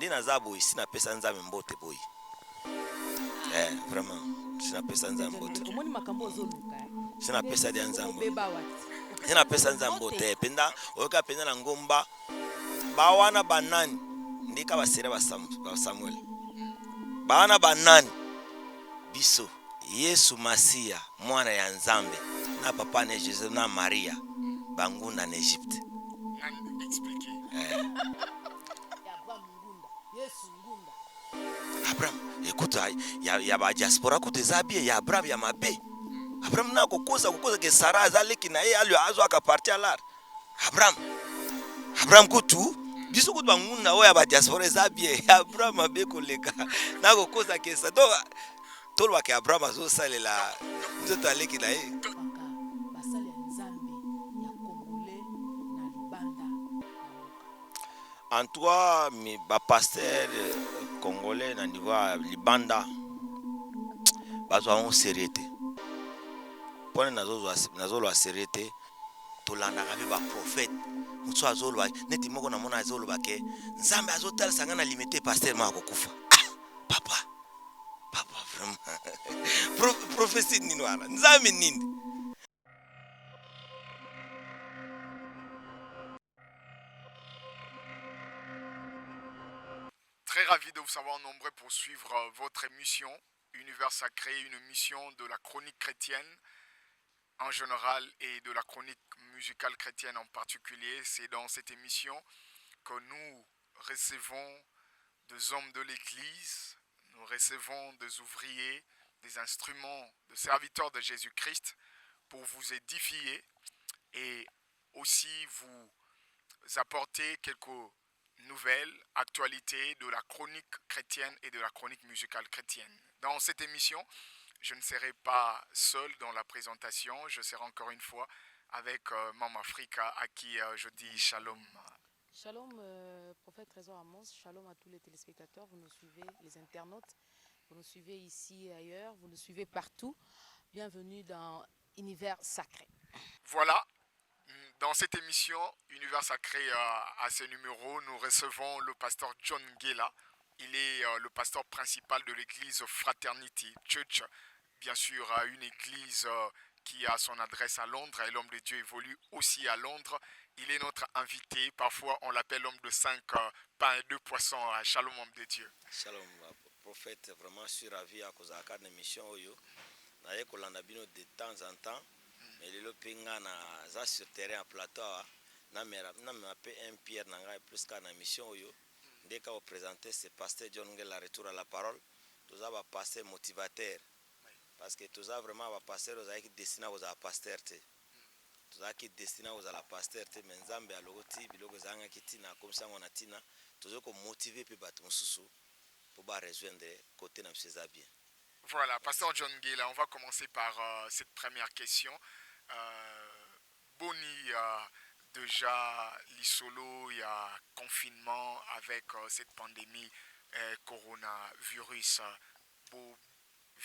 Ndi naza boy sina pesa nzambe mbote boy. Vraiment sina pesa nzambe mbote. Omoni makambo ozoluka. Sina pesa dia nzambe. Beba wati. Sina pesa nzambe mbote penda oyoka penda na ngomba bawana banani ndika basere ba Samuel. Bawana banani biso Yesu Masia mwana ya Nzambe na papa ne Jesus na Maria bangunda na Egypte. Abraham, écoute, il y a ba diaspora côté zabie, ya Abraham ya mabe. Abraham na kokoza ke Sarah azaleki na ye alio azo akapartia lar. Abraham kutu biso kutu bangunda oya ba diaspora zabie, Abraham mabe koleka. Na kokoza ke sa do tolwa ke Abraham azo salela nzoto aleki na ye. En toi, mi ba pasteur congolais na niveau libanda bazo on serete. Pone nazo lo serete tolanda ka ba prophète. Mutso azolo neti moko na mona azolo ba ke Nzambe azotal sanga na limité pasteur mako kufa. Papa vraiment. Prophétie nini wana? Nzambe nini? Très ravi de vous savoir nombreux pour suivre votre émission Univers Sacré, une émission de la chronique chrétienne en général et de la chronique musicale chrétienne en particulier. C'est dans cette émission que nous recevons des hommes de l'Église, nous recevons des ouvriers, des instruments, des serviteurs de Jésus-Christ pour vous édifier et aussi vous apporter quelques nouvelles, actualités de la chronique chrétienne et de la chronique musicale chrétienne. Dans cette émission, je ne serai pas seul dans la présentation, je serai encore une fois avec Mama Africa à qui je dis shalom. Shalom, prophète Trésor Amos, shalom à tous les téléspectateurs, vous nous suivez, les internautes, vous nous suivez ici et ailleurs, vous nous suivez partout. Bienvenue dans Univers Sacré. Voilà. Dans cette émission, Univers Sacré, à ce numéro, nous recevons le pasteur John Ngela. Il est le pasteur principal de l'église Fraternity Church. Bien sûr, une église qui a son adresse à Londres et l'homme de Dieu évolue aussi à Londres. Il est notre invité. Parfois, on l'appelle l'homme de 5 pains et 2 poissons. Shalom, homme de Dieu. Shalom, prophète. Vraiment, je suis ravi à cause de la émission. De temps en temps. Mais le pinga na za sur terrain à plateau na me un Pierre nanga plus qu'à na mission yo dès qu'on présenter ce pasteur John Ngela retour à la parole tous a pasteur motivateur parce que tous a vraiment va pasteur aux qui destiné aux pasteur tous a qui destiné aux la pasteur mais Nzambe a logoti bilogo zanga kitina comme ça on a tina tous ko motiver pe bat mususu pour ba rejoindre côté na mseza bien. Voilà, pasteur John Ngela, on va commencer par cette première question. Boni, déjà l'isolo, il y a confinement avec cette pandémie coronavirus. Pour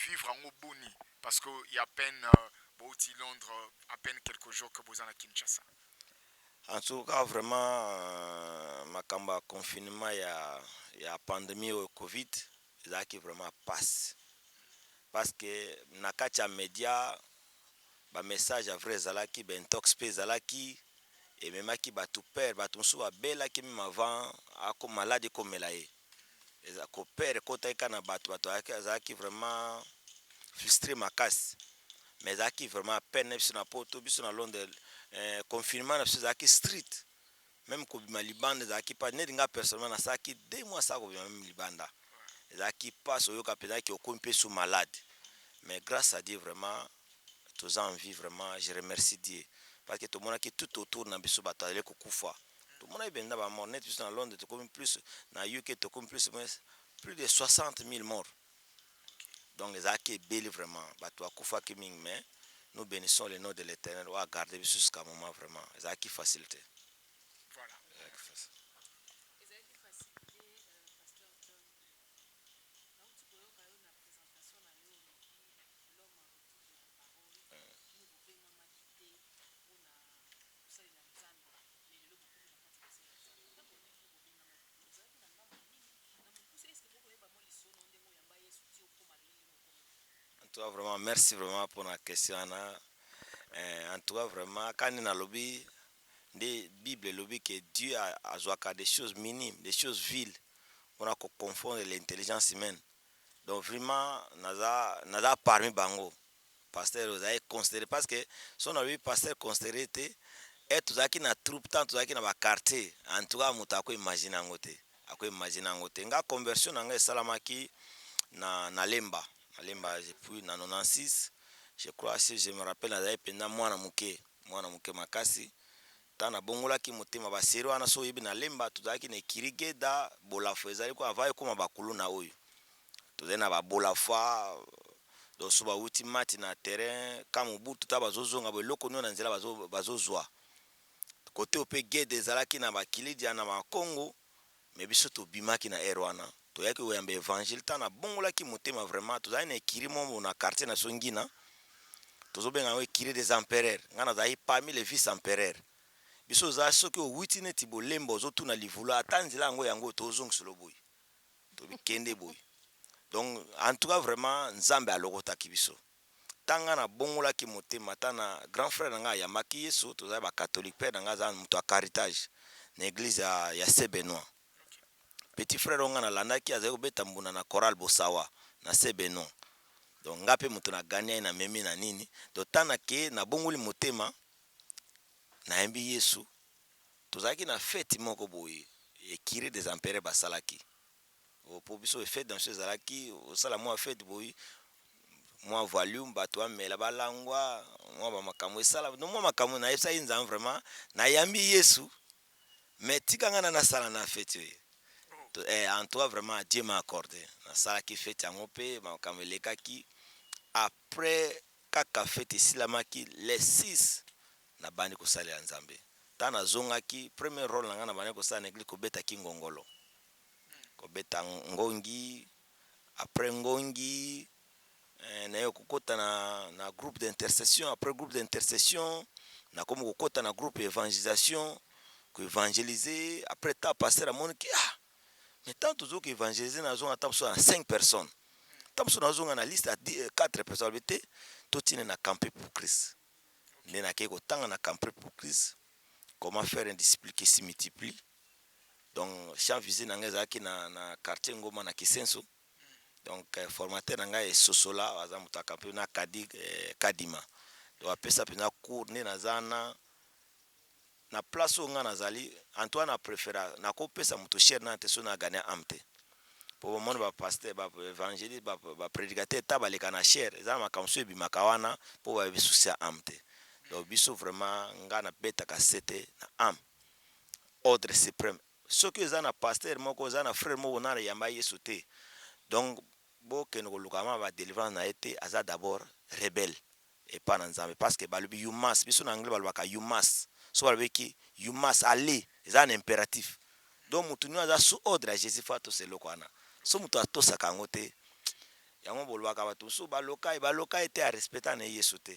vivre en Boni, parce qu'il y a à peine, Londres, à peine quelques jours que vous en avez à Kinshasa. En tout cas, vraiment, ma confinement, il y a pandémie au Covid, ça qui vraiment passe. Parce que na kacha média ba message vrai zalaki ben toxpe zalaki et même qui ba tout père ba tout sou bela qui même avant a comme malade comme elaé et za ko père kota kana bato zalaki vraiment frustré makasi mais zalaki vraiment peine sur na poto biso na Londres confinement na zalaki street même ko malibanda zalaki pas nedinga personnellement na saki 2 mois ça ko même libanda zalaki passe au kapela qui occupé sous malade. Mais grâce à Dieu, vraiment, tous en vie, vraiment, je remercie Dieu. Parce que tout le monde qui tout autour n'a pas de bataille, tout le monde est bien dans mort. Net plus dans Londres, tout comme plus, dans UK, tout comme plus de 60 000 morts. Donc les acquis belles vraiment. Bateau Koufa Kiming, mais nous bénissons le nom de l'Éternel. On va garder jusqu'à un moment vraiment. Les acquis facilité. Voilà. tout cas, vraiment, merci vraiment pour la question. Anna. En tout cas, vraiment, quand on a lobby, des Bible lobby que Dieu a joué des choses minimes, des choses viles. On a confondre l'intelligence humaine. Donc vraiment, naza parmi bango. Pasteur, vous avez considéré parce que si on a vu pasteur considéré, et tout ça qui na troupe tant tout ça qui na ba quartier, en tout cas, muta ko imaginer ngote. Ako imaginer ngote. Nga conversion nga salamaki na lemba. Na lemba depuis na 96. Je crois si je me rappelle na pendant mwana muke makasi. Tana bongola ki motema basero ana so yebi na lemba tuzaki na kirige da bolafo ezali ko avaye ko mabakulu na oyo. Tuzena ba bolafa do suba uti mati na terrain kama butu ta bazozonga bo loko nyo na nzela bazozwa. Kote ope gede ezalaki na bakilidi na makongo me biso to bimaki na erwana. To yaki oyamba evangile tana bongola ki motema vraiment tuzali na ekirimo na quartier na Songina. Tozobenga we kiri des empereurs. Ngana zai parmi les vice empereurs. Biso za soki o witi neti bolemba ozotuna livula ata nzela yango tozongiselo boy to bikende boy. Donc en tout cas vraiment nzambe alokotaki biso tanga na bongola ki motema tana grand frère nga ya maki yesu toza ba catholique père nga za muto a caritage na église ya Saint Benoît. Petit frère nga na landaki azali kobeta mbuna na chorale Bosawa na Saint Benoît. Donc ngape muto na gania na memi na nini to tana ke na bongoli motema na yembi yesu tozalaki na fête moko boye ekiri des empereurs basalaki po biso fête dans ces alaki osala mwa fête boye mwa volume bato amela balangwa mwa bamakambo esala no mwa makambo na yebisa inza vraiment na yambi yesu mais tikanga na sala na fête en toi vraiment Dieu m'a accordé na sala ki fête yango pe makambo elekaki après kaka fête esilamaki les 6 na bandi kosalela nzambe tana zongaki premier rôle nanga na bandi kosala na église kobeta ki ngongolo kobeta ngongi après ngongi na yo kokota na groupe d'intercession après groupe d'intercession na komo kokota na groupe évangélisation ko évangéliser après ta passer à mon ki mais tant toujours que évangéliser na zonga ta so 5 personnes tant so na zonga na liste à 4 personnes bité to tine na camper pour Christ ne na ke ko tanga na camper pour Christ comment faire un disciple qui se multiplie. Donc champ visé nanga zaki na quartier ngoma na Kisenso. Donc formateur nanga e sosola aza muta camper na kadima do apesa pena cours ne nazana na place onga nazali Antoine a préféra na ko pesa muto cher na te so na gagner amte pour mon ba pasteur ba évangéliste ba prédicateur tabaleka na cher za makamso bi makawana pour ba bisusia amte. Donc biso vraiment ngana beta kasete na am ordre suprême ce que za na pasteur moko za na frère moko na yamba yesu te. Donc bo ke no lukama ba délivrance na été aza d'abord rebelle et pas na nzambe parce que balubi you must biso na anglais balubaka you must so balubiki you must aller eza un impératif. Donc mutu ni aza sous ordre à Jésus fa to se lokwana so mutu atosaka ngo te yango bolubaka batu so baloka été à respecter na yesu te.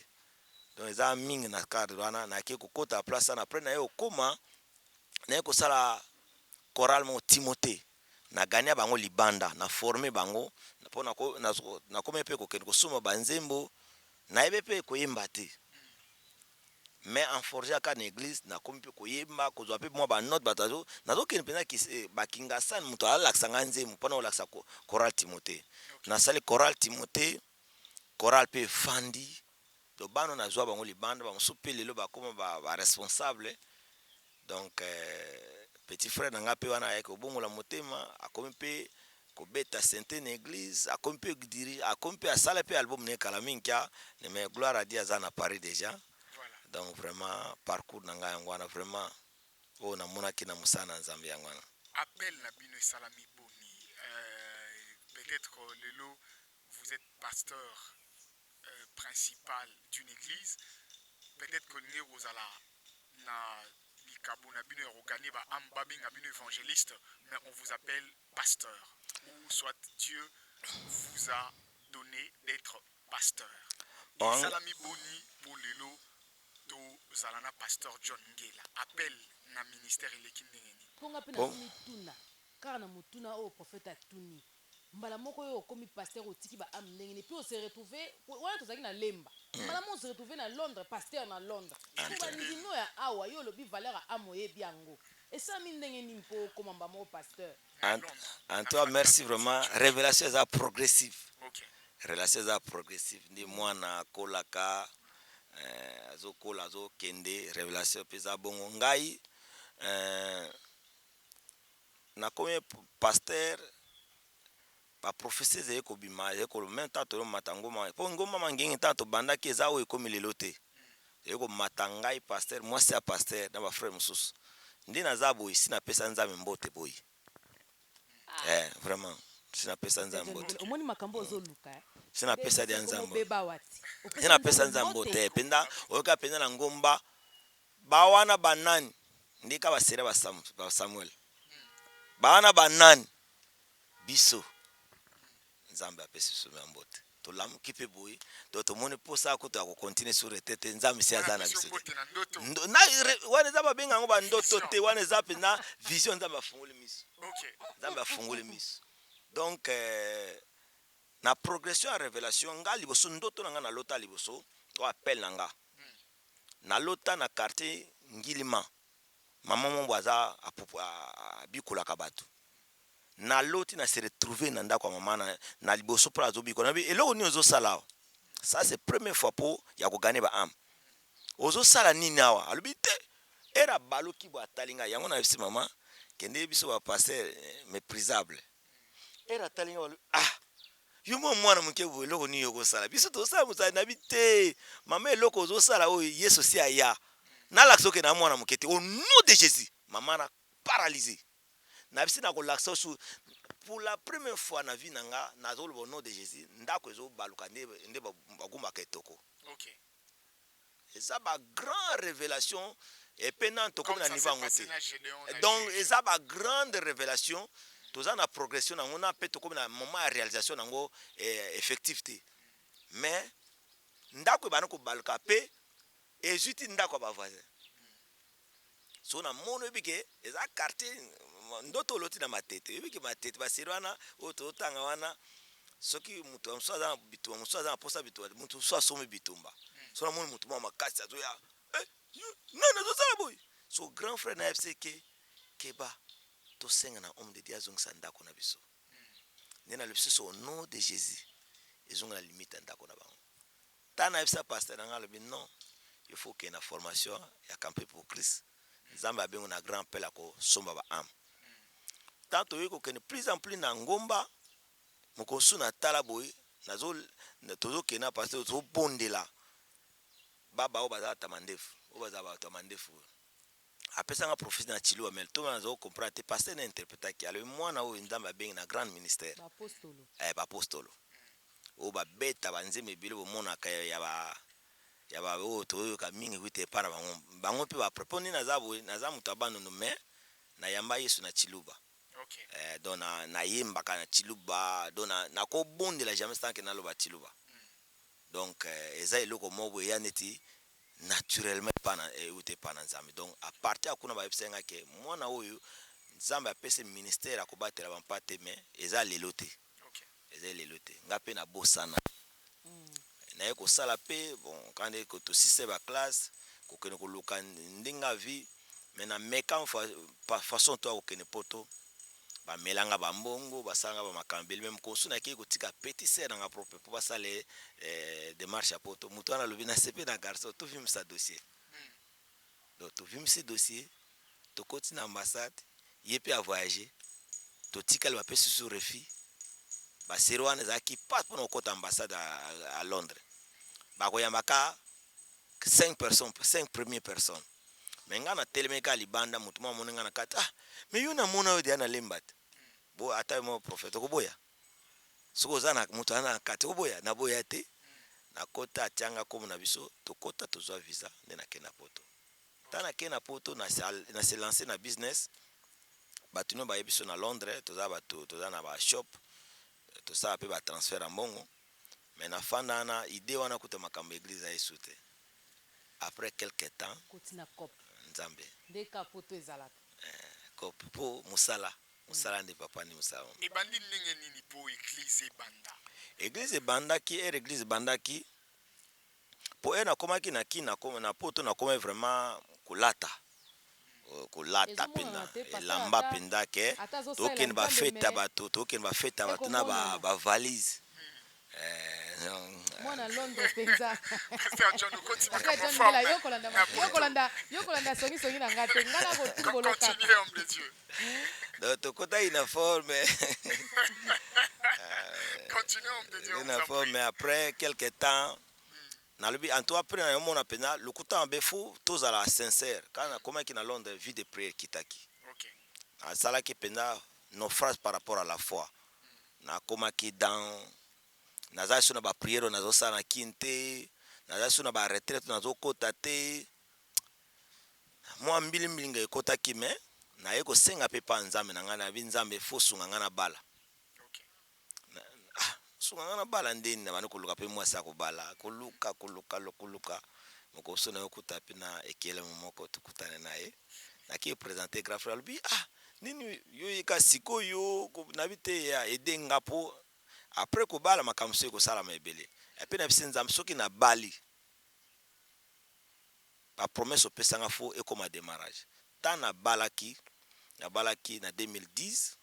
Donc eza mingi na cadre wana na ke kokota place na après na yo koma na ko sala chorale mo Timothée na gania bango libanda na former bango pona ko na kome pe ko ken ko suma banzembo na ebe pe ko yemba te mais en forger aka na église na kome pe ko yemba ko zwa pe mo ba note batazo na zo ken pena ki bakinga san muto ala lakisanga nzembo pona o lakisa chorale Timothée na sali chorale Timothée chorale pe fandi do bano na zwa bango libanda ba musupe lelo ba koma ba responsable. Donc petit frère nanga pe wana ayeko bongola motema akomi pe kobeta sainte na église akomi pe dirige akomi pe asala pe album ne kala minka mais gloire à Dieu azana Paris déjà. Voilà. Donc vraiment parcours nanga yango wana vraiment o na monaki na musana nzambe yango wana appel na bino salami boni peut-être lelo vous êtes pasteur principal d'une église, peut-être que nous ozala na Kabuna bino organi ba amba binga bino évangéliste, mais on vous appelle pasteur ou soit Dieu vous a donné d'être pasteur. Salami boni pour lelo to zalana pasteur John Ngela appel na ministère elekindengeni. Ponga pe na mituna car na mutuna o prophète atuni mbala moko yo komi pasteur otiki ba am ndenge ni puis on se retrouver wana tozalaki na lemba mbala moko on se retrouver na Londres pasteur na Londres ko bandino ya awa yo lobi valeur ya amo yebi yango esami ndenge ni mpo koma mbala moko pasteur en toi merci vraiment révélation eza progressive Ok. relation eza progressive ndi mwana akolaka azokola azokende révélation mpe eza bongo ngai nakomi pasteur baprofesie ezali kobima ezali même temps tolomata ngoma mpo ngoma mangengi ntango tobandaki eza oyo ekomi lelo te ezali komata ngai pasteur mwasi ya pasteur na bafrère mosusu nde naza boye si napesa nzambe mbote boye vraiment si napesa nzambe mbote omoni makambo ozoluka si napesa dia nzambe obeba wati si napesa nzambe mbote penda oyoka penda na ngomba bawana banani ndika basere ba Samuel bawana banani biso nzambe apesi biso mbote tolamuki mpe boye to tomoni mposa kuta kokontinue sur etete nzambe si aza na biso wana eza babenga yango bandoto te wana eza mpenza vision nzambe afungoli miso nzambe afungoli miso donc na progression ya révélation nga liboso ndoto na nga na lota liboso o appel na nga na lota na quartier ngilima mama mombo aza abikolaka bato na loti na se retrouver na ndako ya mama na liboso mpo azobikola nabi eloko nini ozosala ça c'est première fois mpo ya kogane ba ame ozosala nini awa alobi te era baluki bo atali ngai yango na yebisi mama kende biso bapaster méprisable era atali ngai yo mwana moke boye eloko nini okosala biso tosala mosala nabi te mama eloko ozosala oyo yesu si aya nalakisa oke na mwana moke te au nom de Jésus mama na paralysé na bisi na kolakisa osu pour la première fois na vie nanga nazoloba au nom de Jésus ndako ezobaluka nde bagumbaka etoko eza ba grande révélation epe na tokomi na niveau yango te donc eza ba grande révélation toza na progression nango na mpe tokomi na moment ya réalisation nango effectif te mais ndako ebana kobaluka mpe ezwi ti ndako ya bavoisin so na mono ebike eza quartier ndoto oloti na matete ebike matete baseri wana oyo tozotanga wana soki moto mosusu aza na bitumba mosusu aza na posa bitumba moto mosusu asomi bitumba so na moni moto mwa makasi azoya nani azosala boye so grand frère na yebise keba tosenga na homme de Dieu azongisa ndako na biso nde na lobi so au nom de Jésus ezonga na limite ya ndako na bango ntango na yebisa pasteur na nga alobi non il faut que na formation ya camper pour Christ nzambe abengo na grand appel ya kosomba ba ame tant toyei kokende plus en plus na ngomba mokosu na tala boye tozokende na pasteur tozobondela baba oyo bazala tamandefu oyo bazala bato ya mandefu apesanga professeur na Chiluba mais to nazo comprendre te pasteur na interprétaki alobi mwana oyo nzambe abengi na grand ministère bapostolo oyo babeta banzembe ebele bomonaka ya ba oyo toyoka mingi kuite epa na bango mpe bapropo nini naza boye naza moto abanono mais nayamba yesu na Chiluba donc nayembaka na Chiluba donc nakobondela jamais tanke naloba Chiluba donc eza eloko moko boye ya neti naturellement euti epa na nzambe donc à partir ya kuna bayebisanga ke mwana oyo nzambe apesi ministère akobatela bampa te mais eza lelo te nga mpe nabosana naye kosala mpe bon kande kotosise baklasse kokende koluka ndenge vie mais na meka façon to akokende poto bamelanga bambongo basalanga bamakambeli meme kosu nakei kotika petit sere nanga propre mpo basale démarche ya poto moto wana alobi nasepe na garçon tovimisa dossier donc tovimisi dossier tokoti na ambassade ye mpe avoyage totikali bapesi su refi baseri wana ezalaki pas mpona kokota ambassade à Londres bakoyambaka 5 personnes 5 premières personnes mais nga na telemeka libanda moto mwa monenga na kati mais yo na mona yo dia na lemba te bo ata mo prophète koboya soko za na moto ana kati koboya na boya te na kota atianga komo na biso tokota tozwa visa nde na kena poto tana kena poto na se lancer na business batuno ba yebiso na Londres toza na ba shop tosala pe ba transfert ya mbongo mais na fandana idée wana kuta makambo église ya Yesu te après quelque temps kotina cop nzambe ndeka poto ezalaka cop po musala musala nde papa ni musala. Ebandi ndenge nini po église banda? Église bandaki église bandaki po nakomaki na kina na poto nakoma vraiment kolata kolata pena elamba penda ke tokende bafeta bato tokende bafeta bato na bavalise mwana Londres penza. Pasteur John, continue comme yokolanda songi na ngate ngana ko tiboloka. Continue homme de Dieu. Donc tokota ina forme. Continue homme de Dieu. Ina forme mais après quelque temps nalobi en tout après na mona pena lokuta mbe fou tozala sincère quand comment qui na Londres vie de prière kitaki. OK. Asala ki pena nos phrases par rapport à la foi. Na koma ki dans naza suna ba prière nazo sana kinte naza suna ba retraite nazo kota te moi mbili nga ekota ki me na yeko senga pe pa nzambe na ngana bi nzambe fo sunga ngana bala. OK. Sunga ngana bala ndeni na bana koluka pe mwasa ko bala koluka moko sona yokuta pe na ekele moko tukutane naye na ki présenter grand frère lui nini yo yika siko yo na bite ya edenga po après ko bala makamso ko sala mebele et puis na bisenza msoki na bali ba promesse au pesanga fo et comme démarrage ta na balaki na 2010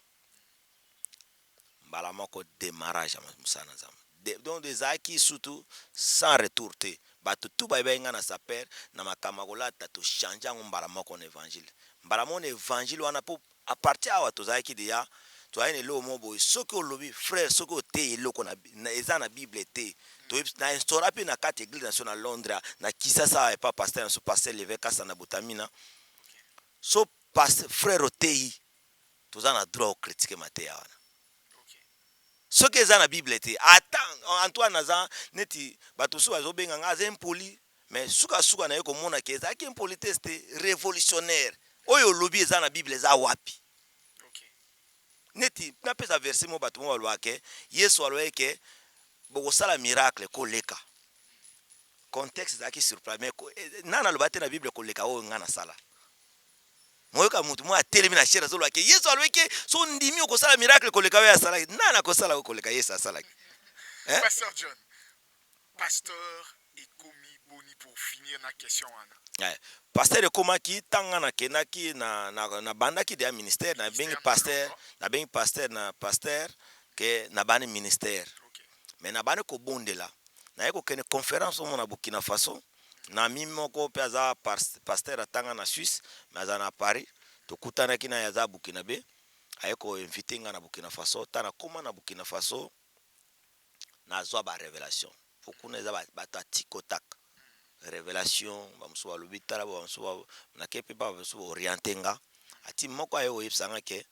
bala moko démarrage musana zam donc des acquis surtout sans retour te bato tout ba benga na sa père na makama kolata to changer mbala moko en évangile mbala mon évangile wana po à partir à to zaki dia to ayene lo mobo soko lobi frère soko te eloko na eza na bible te to na instaura pe na carte église nationale Londres na kisasa et pas pasteur so pasteur l'évêque sana botamina so pasteur frère tei to za na droit critiquer maté wana ce que za na bible te attends Antoine naza neti bato so bazobenga nga za impoli mais suka na yeko mona ke za ki impolitesse révolutionnaire oyo lobi eza na bible za wapi neti na pesa verset mo bato mo balwake Yesu alweke bokosala miracle koleka contexte za ki surprise mais nana lobate na bible koleka oyo ngana sala moyoka mutu mo atelemi na shera zo lwake Yesu alweke so ndimi okosala miracle koleka oyo asala nana kosala koleka Yesu asala Pasteur John, pasteur ekomi boni pour finir na question wana. Pasteur ekomaki tanga na kenaki na bandaki de ministère na bengi pasteur na pasteur ke na bani ministère. Mais na bani ko bondela na yeko kene conférence mo na Burkina Faso na mimi moko pe aza pasteur atanga na Suisse mais aza na Paris to kutana kina ya za Burkina be ayeko inviter nga na Burkina Faso tana koma na Burkina Faso na zwa ba révélation fokuna za ba tikotak révélation bamso balobitala bamso na kepe ba bamso orientenga ati moko ayo yebsanga ke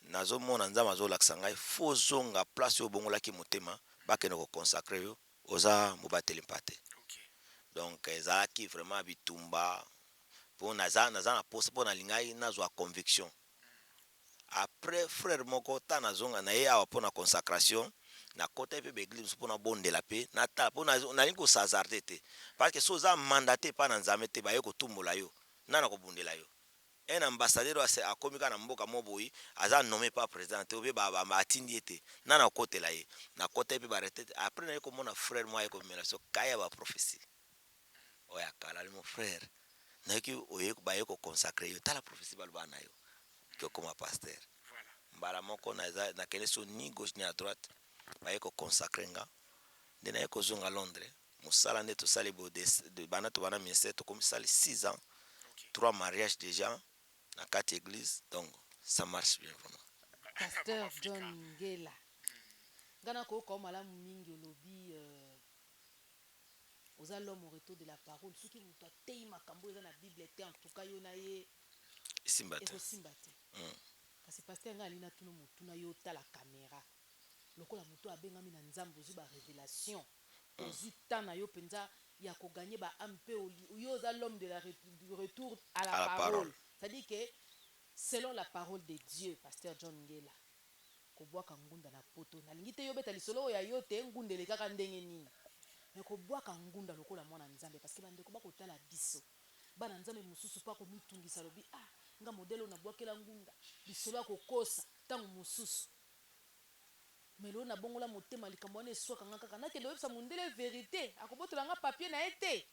nazo mona nzama zo laksanga fo zonga place au bongola ki motema bakene ko consacrer yo oza mobateli mpate. Donc ezalaki vraiment bitumba pour naza na poste pour na lingai nazwa conviction après frère moko ta nazonga na ye awa pour na consacration na kota pe l'église pour na bondela pe na ta pour na lingo sazarde te parce que soza mandaté pa na nzambe te ba ye ko tumbola yo na ko bondela yo un ambassadeur a komika na mboka moboyi aza nommé par président te obe ba atindi ete na kotela ye na kota pe ba retraite après na ko mona frère moi ye ko mela so kaya ba prophétie oya kala mon frère na ki oye ba ye ko consacrer yo tala prophétie ba lba na yo que comme pasteur Voilà. mbala moko na kele so ni gauche ni à droite ba ye ko consacrer nga de na ye ko zonga Londres musala nde to sali bo de bana to bana ministère to comme sali 6 ans 3 mariages déjà na 4 églises donc ça marche bien vraiment. Pasteur John Ngela ngana ko ko malamu mingi olobi aux l'homme au retour de la parole ce qui muta tei makambo eza na bible te en tout cas yo na ye Simbate kasi pasteur nga alina tuno mutuna yo tala caméra lokola muto abengami na nzambo zu ba révélation ozu tana yo penza ya ko gagner ba ampe yo za l'homme de la du retour à la parole. C'est-à-dire que selon la parole de Dieu pasteur John Ngela ko bwaka ngunda na poto na lingite yo beta lisolo ya yo te ngundele kaka ndenge nini mais ko bwaka ngunda lokola mwana nzambe parce que bande ko bako tala biso bana nzambe mususu pa ko mitungisa lobi nga modelo na bwakela ngunda lisolo ko kosa ntango mosusu mais lelo nabongola motema likambo wana eswaka nga kaka nakende oyebisa mondele vérité akobotola nga papier na ye te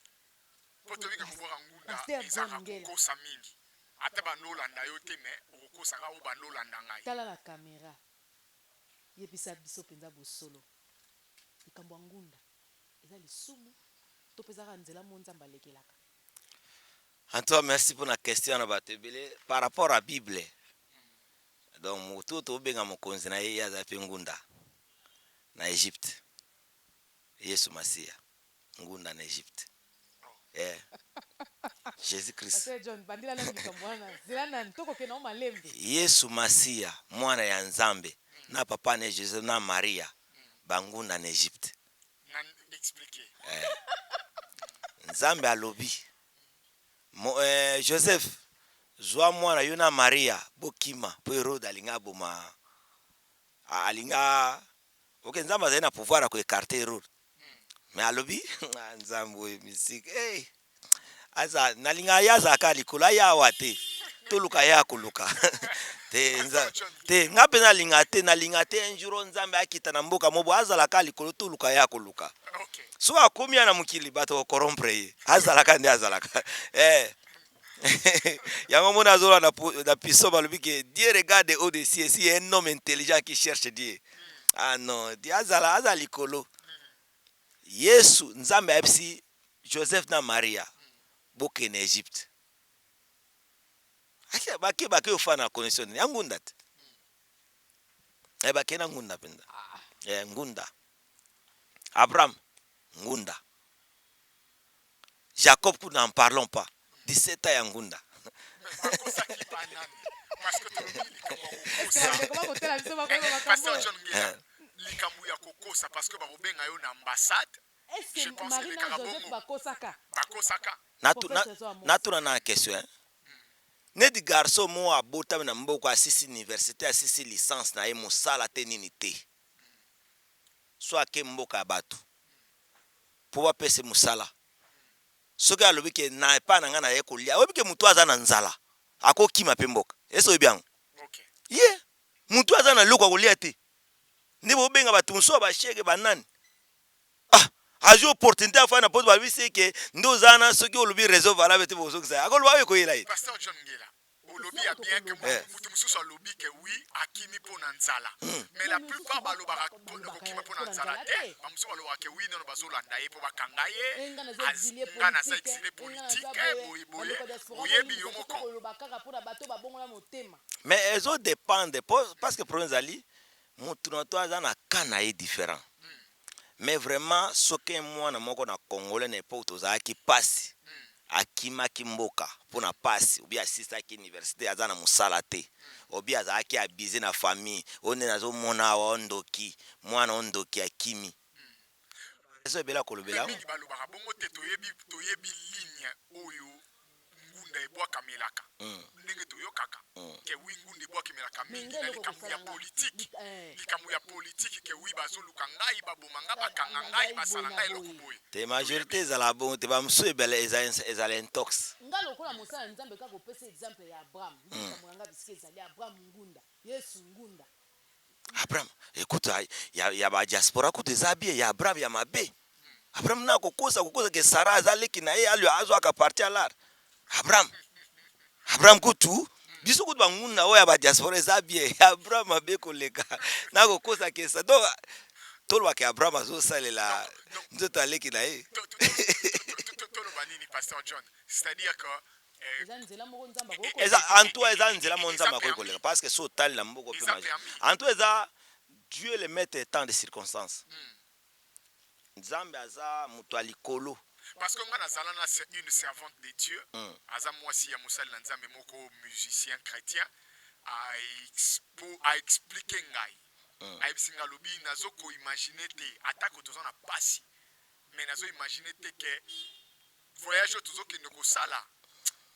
po tobika kobwaka ngunda Pasteur ezaka John Ngela. kokosa mingi ata bandolanda yo te me okokosaka o bandolanda ngai tala na kamera yebisa biso mpenza bosolo likambo ya ngunda eza lisumu to mpe ezaka nzela mo nzambe alekelaka. En toi, merci pour la question. Par rapport à la Bible, donc, tout au bien à mon conseil, il y a des ngunda na Égypte. Yesu Masia, ngunda na Égypte. Jésus-Christ. Yesu Masia, mwana ya Nzambe, na papa ne Jésus na Maria, bangunda na Égypte. Nzambe alobi. Joseph zwa mwana yuna Maria bokima po Herode alinga boma alinga oke nzambe azali na pouvoir ko écarter Herode mais alobi nzambe misik aza nalinga yaza ka likolo ya wate toluka ya kuluka te te ngape nalinga te njuro nzambe akita na mboka mobo azala ka likolo toluka ya kuluka. So akomi na mukili bato corrompre azalaka ndi azalaka yango mona azola na piso balobi que Dieu regarde au-dessus si un homme intelligent qui cherche Dieu. Ah non, Dieu azala likolo. Yesu nzambe abisi Joseph na Maria boke en Égypte. Ake bake ofana connexion ya ngunda te. Bake na ngunda penda. Ngunda. Abraham ngunda. Jacob n'en parlons pas. 17 ans ya ngunda. Pasteur John Ngela, likambo ya kokosa parce que bakobenga yo na ambassade. Je pense que les Carabongo bakosaka. Natuna na question. Nedi garçon mo abota na mboko asisi université asisi licence na ye mosala te nini te. So ake mboka bato. Po ba pese mosala. Soki alobi ke na epa na nga na ye kolia oyebi ke mutu aza na nzala akokima mpe mboka eso oyebi yango ye mutu aza na eloko akolia te nde bobenga bato mosusu bashege banani azwi opportunité afai na poto balobi se ke nde oza na soki olobi réseau valable te bozokisa akoloba oyo ekoyela ye. Pasteur John Ngela, olobi ya bien que mutu mosusu alobi ke oui akimi mpo na nzala mais la plupart balobaka kokima mpo na nzala te bamosusu balobaka ke oui nono bazolanda ye mpo bakanga ye nga naza exilé politique boyeboye oyebi yo moko mais ezo dépendre parce que problème ezali mutu na to aza na ka na ye différent mais vraiment soki mwana moko na congolais na epoke tozalaki pasi akimaki mboka mpona pasi obi asisaki université aza na mosala te obi azalaki abize na famille onde nazomona awa ondoki mwana ondoki akimi eso ebela kolobela mingi balobaka bongo te toyebi ligne oyo ngunda ebwakamelaka ndenge toyokaka ke wi ngunda ebwakamelaka mingi na likambo ya politike ke wi bazoluka ngai baboma nga bakanga ngai basala ngai eloko boye te majorité ezala bongo te bamosusu ebele ezala intox nga lokola mosala nzambe kaka opesa exemple ya Abraham likambo yanga bisika ezali Abraham ngunda Yesu ngunda Abraham écoute ya ba diaspora kutu eza bien ya Abraham ya mabe Abraham na kokosa ke Sara azaleki na ye alio azwaka parti alar Abraham kutu biso kutu bangunda oyo ya ba diaspora eza bien Abraham mabe koleka na kokosa ke sa donc tolobaka ya Abraham azosalela nzoto aleki na ye toloba nini Pasteur John, c'est-à-dire que eza nzela mo nzambe akoki koleka parce que so otali na mboko mpe maji anto eza Dieu le maître temps de circonstances nzambe aza moto alikolo parce que nga nazala na une servante de Dieu aza mwasi ya mosali na nzambe moko musicien chrétien a expliquer ngai ayebisi nga lobi nazoko imagine te atako toza na pasi mais nazo imagine te ke voyage oyo tozokende kosala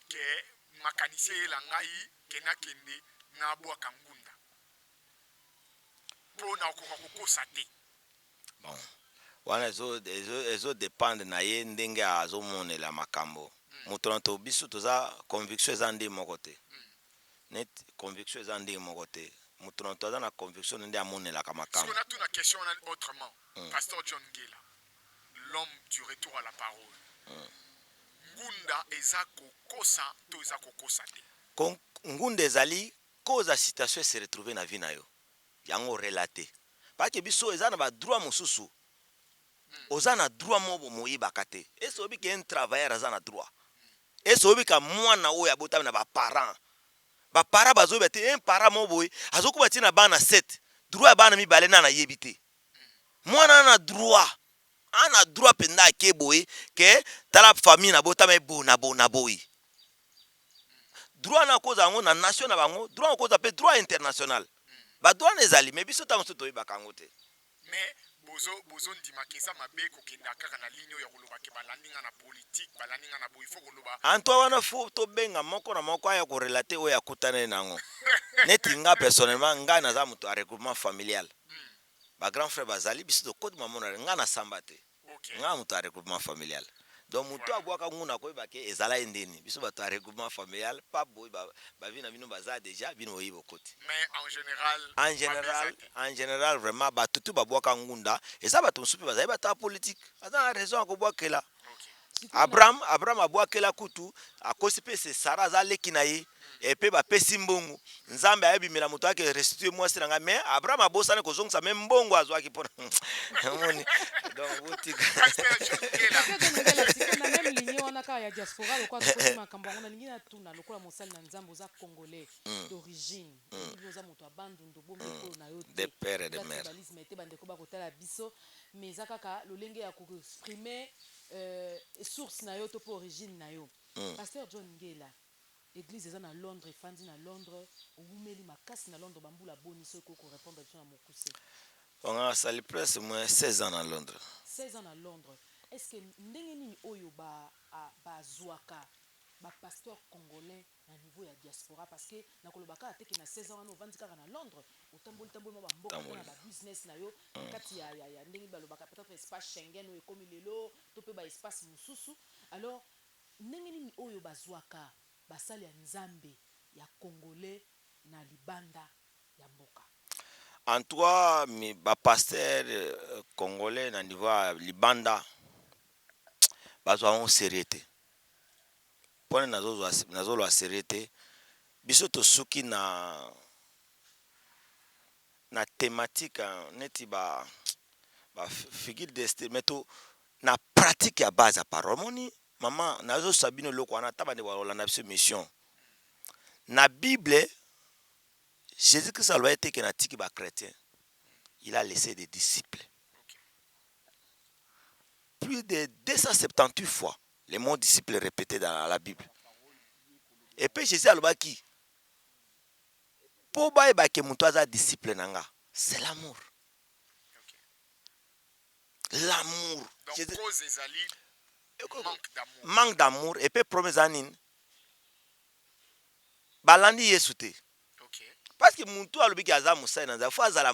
ke makanisi eyela ngai ke nakende nabwaka ngunda mpo na okoka kokosa te bon wana ezo dépendre na ye ndenge azomonela makambo moto na to biso toza conviction eza nde moko te net conviction eza nde moko te mutu na toza na conviction nde amonelaka makambo. On a une question autrement. Pasteur John Ngela, l'homme du retour à la parole. Ngunda ezako kosa to ezako kosa te. Ngunda ezali koza situation se retrouver na vie na yo. Yango relaté. Parce que biso eza na ba droit mosusu. Oza na droit mo moyibaka te. Eso obi ke un travailleur aza na droit. Eso obi ka mwana oyo abotami na ba parents. Ba para bazoba te un parent mo boy azokuba ti na bana 7. Droit bana mibale na yebi te. Mwana na droit. Ana droit penda ke boy ke tala famille na botami bona boy. Droit na koza ngo na nation na bango, droit na koza pe droit international. Ba droit nezali mais biso tango soto yeba kango te. Mais bozo ndima kesa mabe ko kenda kaka na ligne ya koloba ke balandinga na politique, balandinga na boy faut koloba. Anto wana fo to benga moko na moko aya ko relater o ya kutana nango. Neti nga personnellement nga na za mutu a regroupement familial. Ba grand frère bazali biso to code maman nga na sambate. Okay. Nga mutu a regroupement familial. Donc mutu abwaka nguna ko ba ke ezala endeni biso ba to a regroupement familial pa boy ba vina bino baza déjà bino oyibo koti. Mais en général vraiment ba tutu ba bwaka ngunda eza ba to supi baza ba ta politique. Aza raison ko bwakela. Abraham abwakela kutu akosi pe se Sarah za lekina ye et pe ba pesi mbongo nzambe ayebimela moto ake restituer moi siranga mais Abraham abosana ko zongisa même mbongo azwaki pona moni donc botika na même ligne wana ka ya diaspora le quoi ko makambo ngona lingina tuna lokola mosali na nzambo za congolais d'origine boza moto abandundo bombe ko na yo de père et de mère balisme était bandeko ba kotala biso mais zakaka lolenge ya ko exprimer source na yo to po origine na yo. Pasteur John Ngela, église eza na Londres, fandi na Londres, oumeli makasi na Londres bambula boni so ko répondre à mon mokuse. On a sali presque moins 16 ans à Londres. 16 ans à Londres. Est-ce que ndenge nini oyo ba zwaka ba pasteur congolais na niveau ya diaspora parce que na kolobaka ateke na 16 ans no vandi kaka na Londres, otamboli ma ba mboka na ba business na yo, kati ya ndenge balobaka peut-être espace Schengen ou ekomi lelo, to pe ba espace mususu. Alors ndenge nini oyo bazwaka basali ya nzambe ya congolais na libanda ya mboka? En toi mi ba pasteur congolais na niveau ya libanda bazwa on seriete. Pone nazo lo seriete biso to suki na thématique neti ba figure d'estime mais to na pratique ya base ya parole moni maman nazo sabino loko ana tabande wala na biso mission na Bible Jésus Christ a été que na tiki ba chrétien il a laissé des disciples plus de 278 fois les mots disciples répétés dans la Bible et puis Jésus a le qui pour ba ke mutu aza disciple nanga c'est l'amour. L'amour. Donc cause ezali manque d'amour et puis promesse anine balandi Yesu te. Parce que mutu alobiki aza musai na za fois azala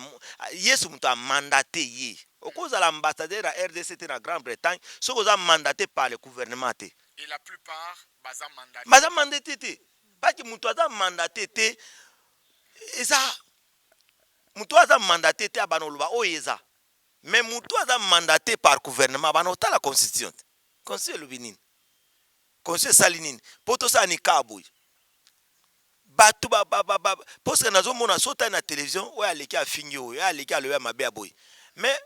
Yesu mutu a mandaté ye. Okozala ambassadeur à RDC na Grande-Bretagne, soko za mandaté par le gouvernement te. Et la plupart baza mandaté. Baza mandaté te. Parce que mutu aza mandaté te eza mutu aza mandaté te abanoloba oyeza. Mais mutu aza mandaté par gouvernement banota la constitution. Constitution lubinine. Constitution salinine. Poto sa ni kaboy. Batu parce que nazo mona sota na télévision ouais aleki a fingi ouais aleki a lewe mabe boy. Mais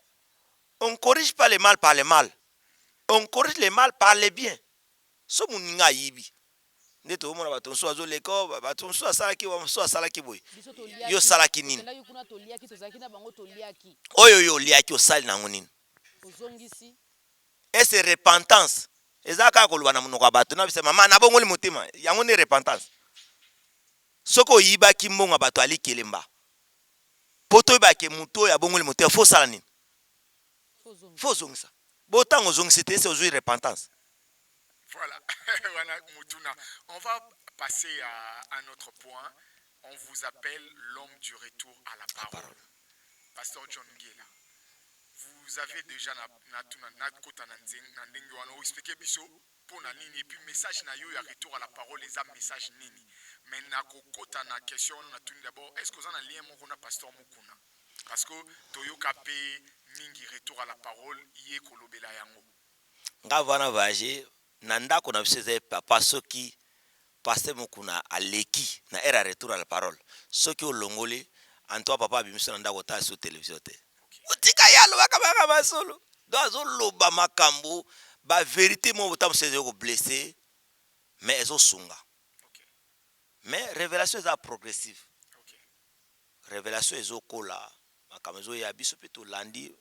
on corrige pas le mal par le mal. On corrige le mal par le bien. So muninga yibi. Neto mona baton so azo leko baton so asalaki wa so asalaki boy. Yo salaki nini? Oyo yo liaki osali nango nini? Ozongisi. Et c'est repentance. Ezaka koluba na munoko bato na bise mama na bongoli motema. Yango ni repentance. Soko yiba kimbonga bato ali kelemba. Poto yiba ke muto ya bongoli motema fo sala nini? Fo zongisa. Botango zongisi te c'est aujourd'hui repentance. Voilà. Voilà Mutuna. On va passer à un autre point. On vous appelle l'homme du retour à la parole. Pasteur John Ngela. Vous avez déjà expliqué pona nini et puis message na yo ya retour à la parole eza message nini. Mais na kokota na question na tuni d'abord est-ce que vous en a lien moko na pasteur Mukuna? Parce que toyoka pe mingi retour à la parole yé kolobela yango. Nga vana vaje na ndako na biso papa soki pasteur Mukuna aleki na era retour à la parole soki olongoli antoa papa abimiso na ndako ta sur télévision te utika yalo bakabaka basolo do azoloba makambo ba vérité mo botam seze ko blessé mais ezo sunga. Okay. Mais révélation est progressive. Okay. Révélation ezo kola makambo ezo ya biso pe to landi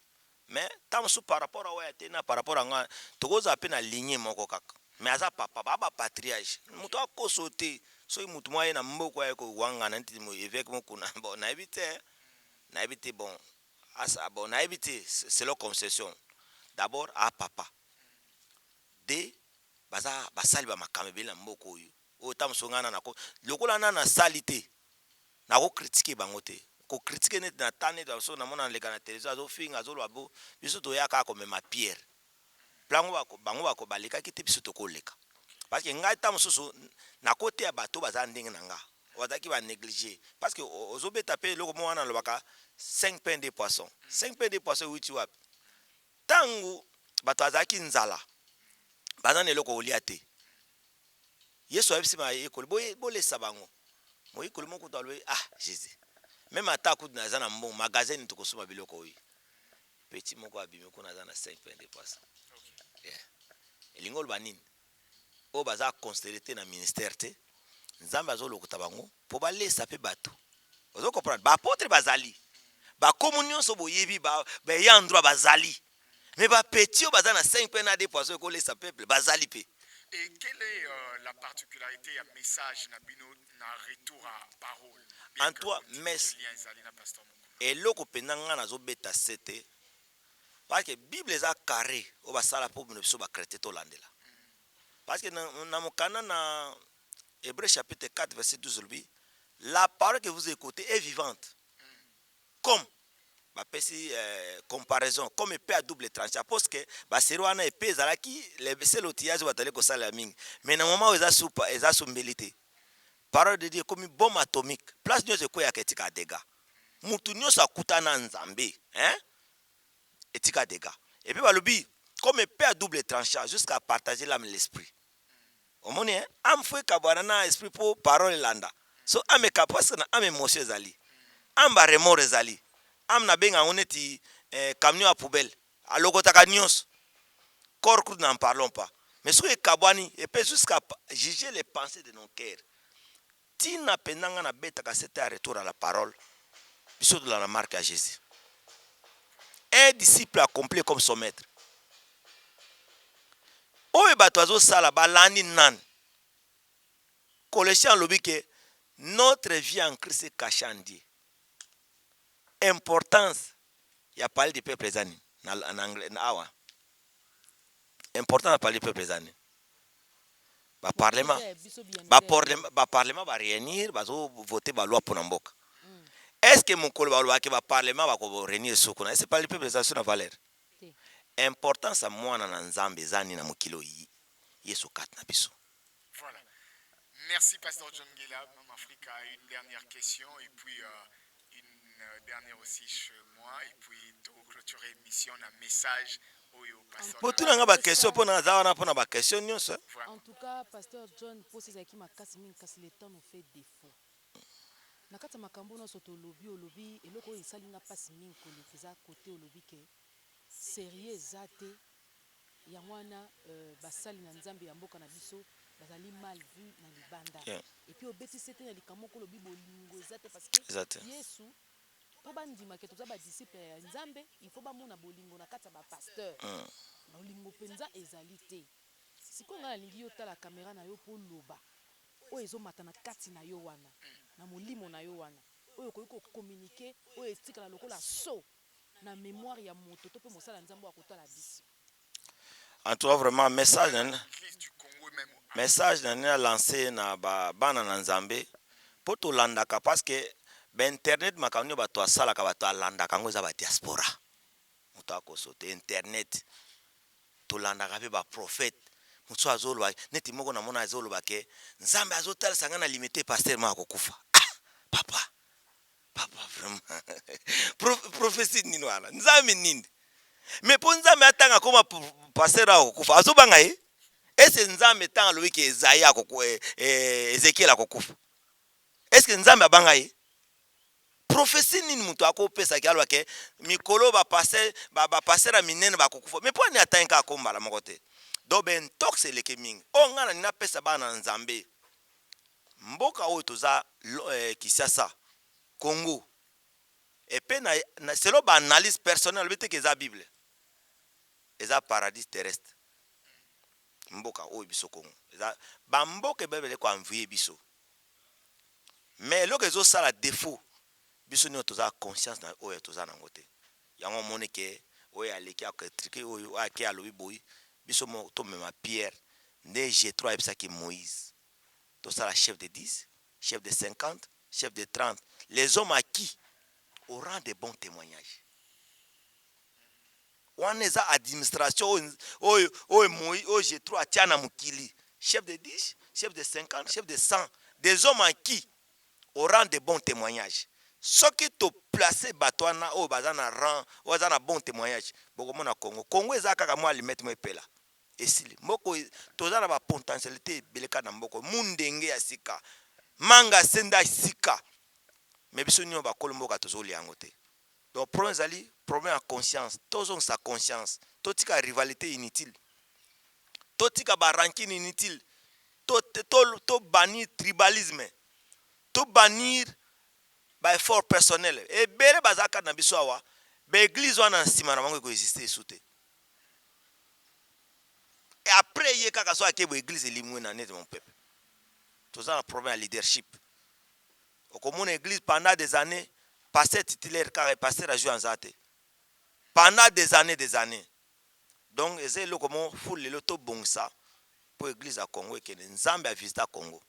mais tam sou par rapport à oya tena par rapport à nga tokoza pe na lignée moko kaka mais aza papa baba patriarche muto akosote so mutu moye na mboko ya ko wanga na nti mo évêque Mukuna bon na éviter bon asa bon na éviter c'est leur concession d'abord à papa de baza basali ba makambo bela mboko oyo o tam so ngana nako lokola na salite na ko critiquer bango te ko critiquer net na tane da so na mona leka na télévision azo finga azo lwabo biso to yaka ko mema pierre plango bango bako baleka ki te biso to ko leka parce que ngai tam so na côté ya bato baza ndenge na nga ozaki ba négliger parce que ozobeta pe loko mo wana lobaka 5 pains de poisson 5 pains de poisson uti wapi tangu bato azaki nzala baza ne loko olia te yesu abisima ekolo bolesa bango mo ekolo moko to alobi jésus même ataku na zana mbon magasin to kosoma biloko oyi petit moko abimi ko na zana 5 pains de poisson. Yeah. Elingol banini o baza considéré na ministère te nzambe azolokota bango po balesa pe bato ozo comprendre ba apôtre bazali ba communion so boyebi ba yandro bazali mais ba petit o baza na 5 pains de poisson ko lesa peuple bazali pe. Et quelle est la particularité à message na bino na retour à parole? En toi mes et loko penanga na zo beta sete parce que Bible est carré o ba sala po bino so ba chrétien to landela. Parce que na mokana na Hébreux chapitre 4 verset 12 la parole que vous écoutez est vivante. Comme ba pesi comparaison comme épée à double tranchant parce que ba serwana épée zalaki les c'est l'outillage batale ko sala mingi mais na moment eza sumbelité parole de Dieu comme une bombe atomique place Dieu ko ya ketika dégâts mutu nyosa kutana nzambe etika dégâts et puis balobi comme épée à double tranchant jusqu'à partager l'âme et l'esprit omoni am fwe kabwana na esprit pour parole landa so ame kapasa na ame émotion zali amba remords zali am na benga oneti camion à poubelle alokotaka nyonso corps cru n'en parlons pas mais ce que kabwani et peut jusqu'à juger les pensées de nos cœurs tina penanga na beta ka c'était retour à la parole biso de la marque à Jésus un disciple accompli comme son maître oyo bato azo sala balandi nan Colossiens lobi que notre vie en Christ est cachée en Dieu. Importance ya parler du peuple zani en anglais na awa important à parler du peuple zani ba parlement ba réunir bazo voter ba loi pour mboka est-ce que mon kolo ba loi ke ba parlement ba ko réunir sokona c'est pas le peuple zani na valeur importance à moi na nzambe zani na mokilo yi yesu kat na biso. Voilà. Merci Pasteur John Gela, Mam Africa. Une dernière question et puis une dernière aussi chez moi et puis de clôturer l'émission un message au pasteur. Pour tout le monde ba question pour na zawana pour na ba question nyonso. En tout cas Pasteur John pour ces qui makasi mingi kasi le temps nous fait défaut. Nakata makambo na soto lobi eloko esali na pasi mingi kolekeza côté lobi ke sérieux zate ya mwana basali na nzambe ya mboka na biso bazali mal vu na libanda et puis obeti c'était na likamoko lobi bolingo zate parce que Yesu po bandima ke toza ba disciple ya nzambe il faut ba mona bolingo na kata ba pasteur bolingo penza ezali te siko nga lingi yo tala caméra na yo po loba o ezo matana kati na yo wana na molimo na yo wana oyo ko communiquer o etika la lokola so na mémoire ya moto to pe mosala nzambo akotala biso. En tout cas vraiment message na lancé na bana na nzambe po to landaka parce que internet makanyo bato asala ka bato alandaka ngo za ba diaspora muto akosote internet to landaka pe ba prophète mutu azoloba neti moko na mona azoloba ke nzambe azotala sangana limité pasteur ma kokufa. Papa vraiment prophétie nini wana nzambe nini mais po nzambe atanga koma pasteur akokufa azobanga ye ese nzambe tanga lobi ke Esaïe akokufa Ezekiel akokufa eske nzambe abanga ye prophétie nini mutu akopesa kyalwa ke mikolo ba passer minene bakokufa mais po ni atanga akombala moko te do ben tox eleke mingi ngana nina pesa bana nzambe mboka oyo toza Kinshasa Congo et puis na selon ba analyse personnelle bete ke za Bible eza paradis terrestre mboka oyo biso Congo eza ba mboka bebele ko envoyer biso mais loko ezo sala défaut biso ni toza conscience na oyo toza na ngote yango moneke oyo aleki aketrike oyo ake alobi boyi biso mo to mema Pierre ne J3 ebisaki Moïse to sala chef de 10 chef de 50 chef de 30 les hommes acquis au rang de bons témoignages on eza administration oyo Moïse oyo J3 tiana mukili chef de 10 chef de 50 chef de 100 des hommes acquis au rang de bons témoignages. Ce qui te place batwana o bazana rang o bazana bon témoignage boko mona Congo ezaka ka moi limite mo epela esili moko tozana ba potentialité beleka na mboko mundenge ya sika manga senda sika mais biso nyo ba kolomboka tozoli yango te donc problème ali problème à conscience tozong sa conscience totika rivalité inutile totika ba rancune inutile to bannir tribalisme to bannir by effort personnel et bele bazaka na biso awa ba église wana nsima na bango ko exister soute et après ye kaka so akebo église limwe na net mon peuple tous un problème de leadership au commun église pendant des années pasteur titulaire car pasteur a joué en zate pendant des années donc c'est le comment foule le to bongsa pour église à Congo et que nzambe a visité Congo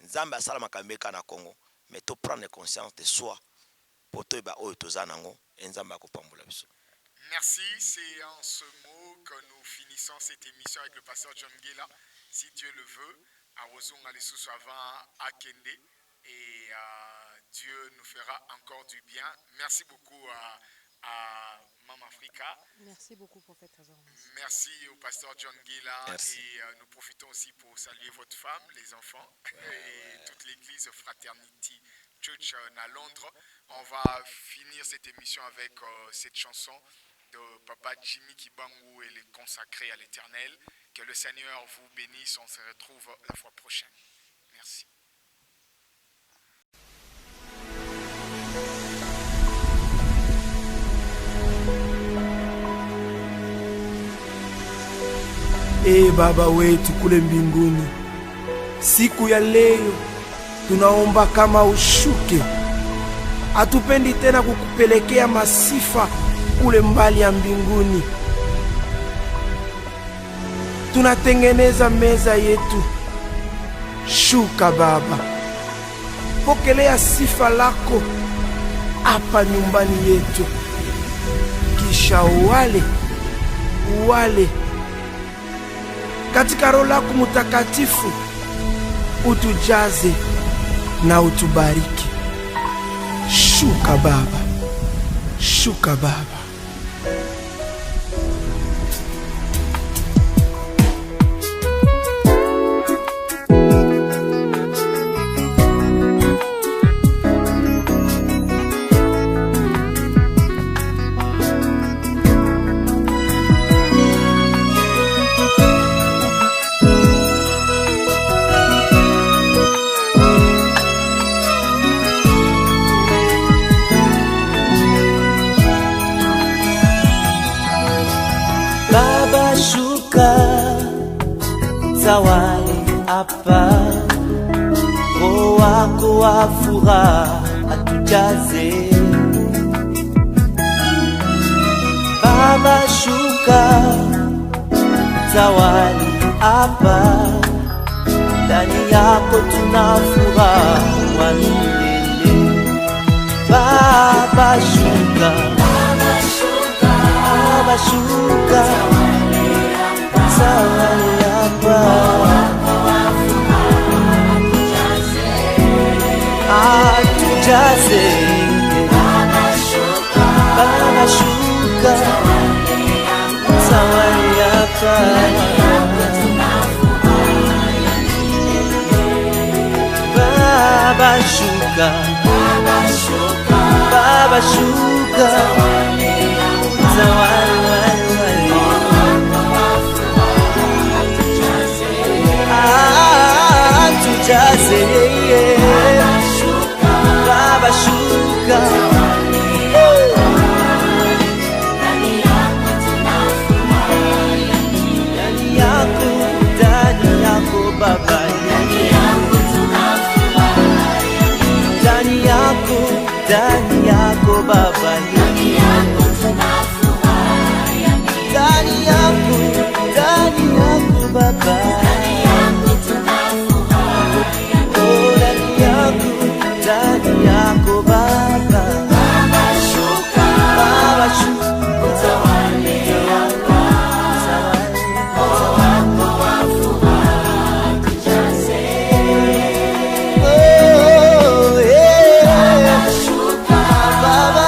nzambe a salama kambeka na Congo mais tu prendre conscience de soi pour te ba oyo tozanango nzamba ko pambola biso. Merci, c'est en ce mot que nous finissons cette émission avec le pasteur John Ngela, si Dieu le veut, à Wozonga les avant à Kende et Dieu nous fera encore du bien. Merci beaucoup à Mama Africa. Merci beaucoup, prophète Azor. Merci au pasteur John Ngela. Merci. Et nous profitons aussi pour saluer votre femme, les enfants et toute l'église Fraternity Church à Londres. On va finir cette émission avec cette chanson de Papa Jimmy Kibangu et les consacrés à l'Éternel. Que le Seigneur vous bénisse. On se retrouve la fois prochaine. Merci. Baba wetu kule mbinguni, siku ya leo tunaomba kama ushuke, hatupendi tena kukupelekea masifa kule mbali ya mbinguni. Tunatengeneza meza yetu, shuka Baba, pokelea sifa lako hapa nyumbani yetu, kisha uwale katika roho lako mtakatifu, utujaze na utubariki. Shuka Baba, shuka Baba. Tawale hapa, Roho wako wa furaha atujaze. Baba shuka, tawale hapa, ndani yako tuna furaha wa milele. Baba shuka, Baba shuka, Baba shuka, tawale hapa. Baba. Baba shuka, Baba shuka, utawale wale tujaze, Baba shuka, ndani yako Baba, ndani yako Baba, ndani yako Baba, ndani yako Baba. Baba shuka, utawale wako tujaze. Baba shuka, Baba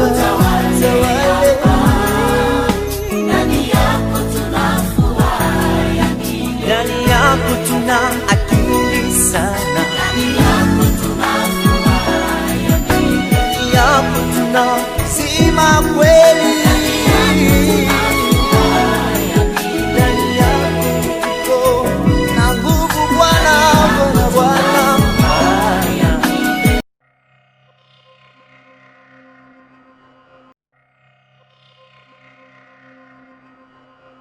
utawale ndani yako tuna